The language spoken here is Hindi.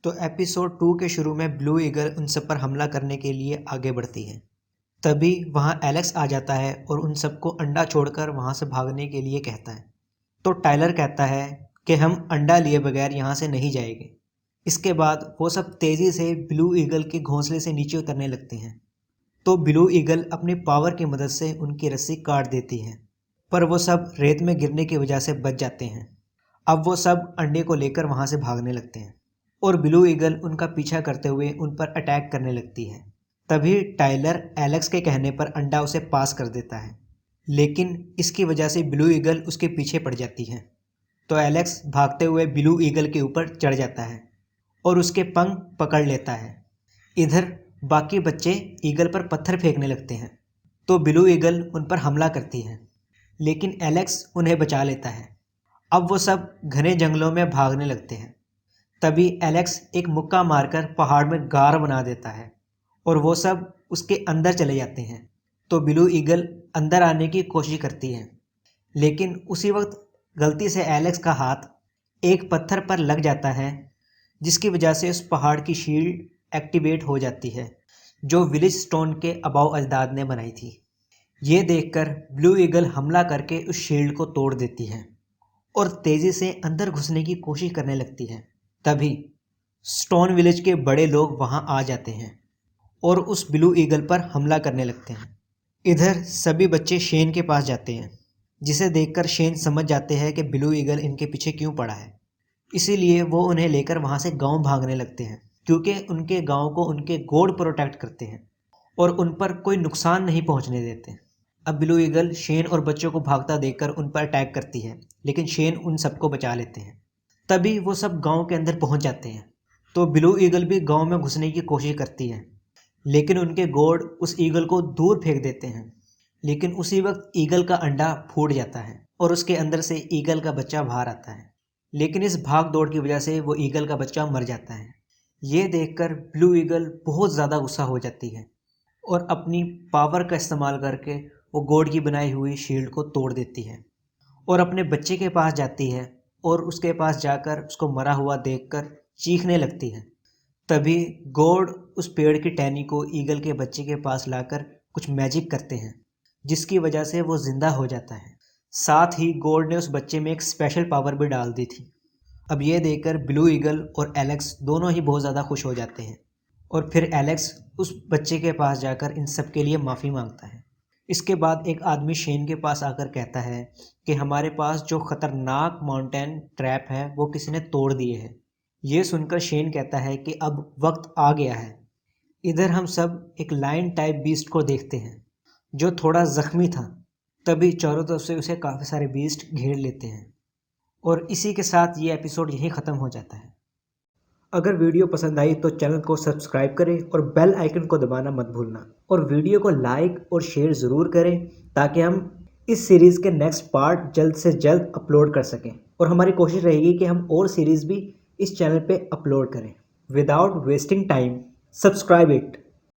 तो एपिसोड 2 के शुरू में ब्लू ईगल उन सब पर हमला करने के लिए आगे बढ़ती है। तभी वहाँ एलेक्स आ जाता है और उन सबको अंडा छोड़कर वहाँ से भागने के लिए कहता है। तो टाइलर कहता है कि हम अंडा लिए बगैर यहाँ से नहीं जाएंगे। इसके बाद वो सब तेज़ी से ब्लू ईगल के घोंसले से नीचे उतरने लगते हैं। तो ब्लू ईगल अपनी पावर की मदद से उनकी रस्सी काट देती है, पर वो सब रेत में गिरने की वजह से बच जाते हैं। अब वो सब अंडे को लेकर वहाँ से भागने लगते हैं और ब्लू ईगल उनका पीछा करते हुए उन पर अटैक करने लगती है। तभी टाइलर एलेक्स के कहने पर अंडा उसे पास कर देता है, लेकिन इसकी वजह से ब्लू ईगल उसके पीछे पड़ जाती है। तो एलेक्स भागते हुए ब्लू ईगल के ऊपर चढ़ जाता है और उसके पंख पकड़ लेता है। इधर बाकी बच्चे ईगल पर पत्थर फेंकने लगते हैं, तो ब्लू ईगल उन पर हमला करती है, लेकिन एलेक्स उन्हें बचा लेता है। अब वो सब घने जंगलों में भागने लगते हैं। तभी एलेक्स एक मुक्का मारकर पहाड़ में गार बना देता है और वो सब उसके अंदर चले जाते हैं। तो ब्लू ईगल अंदर आने की कोशिश करती है, लेकिन उसी वक्त गलती से एलेक्स का हाथ एक पत्थर पर लग जाता है, जिसकी वजह से उस पहाड़ की शील्ड एक्टिवेट हो जाती है, जो विलिज स्टोन के अबाव अजदाद ने बनाई थी। ये देखकर ब्लू ईगल हमला करके उस शील्ड को तोड़ देती है और तेज़ी से अंदर घुसने की कोशिश करने लगती है। तभी स्टोन विलेज के बड़े लोग वहां आ जाते हैं और उस ब्लू ईगल पर हमला करने लगते हैं। इधर सभी बच्चे शेन के पास जाते हैं, जिसे देखकर शेन समझ जाते हैं कि ब्लू ईगल इनके पीछे क्यों पड़ा है। इसीलिए वो उन्हें लेकर वहां से गांव भागने लगते हैं, क्योंकि उनके गांव को उनके गॉड प्रोटेक्ट करते हैं और उन पर कोई नुकसान नहीं पहुंचने देते। अब ब्लू ईगल शेन और बच्चों को भागता देखकर उन पर अटैक करती है, लेकिन शेन उन सबको बचा लेते हैं। तभी वो सब गांव के अंदर पहुंच जाते हैं। तो ब्लू ईगल भी गांव में घुसने की कोशिश करती है, लेकिन उनके गॉड उस ईगल को दूर फेंक देते हैं। लेकिन उसी वक्त ईगल का अंडा फूट जाता है और उसके अंदर से ईगल का बच्चा बाहर आता है, लेकिन इस भाग दौड़ की वजह से वो ईगल का बच्चा मर जाता है। ये देखकर ब्लू ईगल बहुत ज़्यादा गुस्सा हो जाती है और अपनी पावर का इस्तेमाल करके वो गॉड की बनाई हुई शील्ड को तोड़ देती है और अपने बच्चे के पास जाती है और उसके पास जाकर उसको मरा हुआ देखकर चीखने लगती है। तभी गॉड उस पेड़ की टहनी को ईगल के बच्चे के पास लाकर कुछ मैजिक करते हैं, जिसकी वजह से वो जिंदा हो जाता है। साथ ही गॉड ने उस बच्चे में एक स्पेशल पावर भी डाल दी थी। अब ये देखकर ब्लू ईगल और एलेक्स दोनों ही बहुत ज़्यादा खुश हो जाते हैं और फिर एलेक्स उस बच्चे के पास जाकर इन सब के लिए माफ़ी मांगता है। इसके बाद एक आदमी शेन के पास आकर कहता है कि हमारे पास जो ख़तरनाक माउंटेन ट्रैप है वो किसी ने तोड़ दिए है। ये सुनकर शेन कहता है कि अब वक्त आ गया है। इधर हम सब एक लायन टाइप बीस्ट को देखते हैं, जो थोड़ा ज़ख्मी था। तभी चारों तरफ से उसे काफ़ी सारे बीस्ट घेर लेते हैं और इसी के साथ ये एपिसोड यहीं ख़त्म हो जाता है। अगर वीडियो पसंद आई तो चैनल को सब्सक्राइब करें और बेल आइकन को दबाना मत भूलना, और वीडियो को लाइक और शेयर ज़रूर करें ताकि हम इस सीरीज़ के नेक्स्ट पार्ट जल्द से जल्द अपलोड कर सकें। और हमारी कोशिश रहेगी कि हम और सीरीज़ भी इस चैनल पे अपलोड करें। Without wasting time, subscribe it.